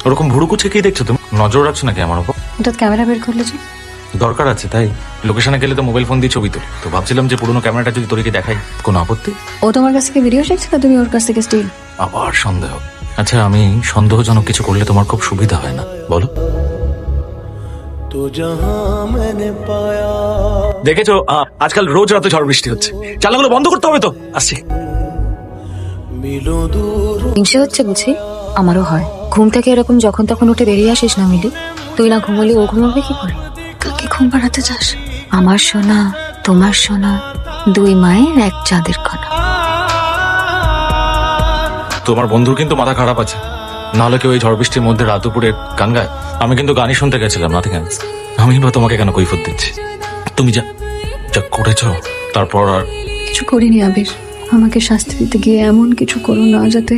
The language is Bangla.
ওরকম ভুরু কুচকে কি দেখছো তুমি? নজর রাখছো নাকি আমার উপর? হঠাৎ ক্যামেরা বের করলে যে? দরকার আছে তাই। লোকেশনে গেলে তো মোবাইল ফোন দিয়ে ছবি তুলি, তো ভাবছিলাম যে পুরোনো ক্যামেরাটা যদি তোরকে দেখাই, কোনো আপত্তি? ও তোমার কাছ থেকে ভিডিও শিখছে না তুমি ওর কাছ থেকে স্টিল? আবার সন্দেহ? আচ্ছা, আমি সন্দেহজনক কিছু করলে তোমার খুব সুবিধা হয় না বলো? দেখেছো আজকাল রোজ রাতে ঝড় বৃষ্টি হচ্ছে, চালাগুলো বন্ধ করতে হবে তো। আসছি। হিংসে হচ্ছে বুঝি? আমারও হয়। ঘুম থেকে এরকম যখন তখন উঠে বেরিয়ে আসিস না মিলি। তুই না ঘুমলি ও ঘুমাবে কি করে? কাকে ঘুম পাড়াতে চাস? আমার সোনা, তোমার সোনা, দুই মায়ের এক চাঁদের কণা। তোমার বন্ধুর কিন্তু মাথা খারাপ আছে, নাহলে কেউ এই ঝড় বৃষ্টির মধ্যে রাত দুপুরে গান গায়? আমি কিন্তু গানই শুনতে গেছিলাম, নাথিং এলস। আমি বা তোমাকে কেন কৈফত দিচ্ছি? তুমি যা যা করেছো তারপর আর কিছু করিনি আবির। আমাকে শাস্তি দিতে গিয়ে এমন কিছু করো না যাতে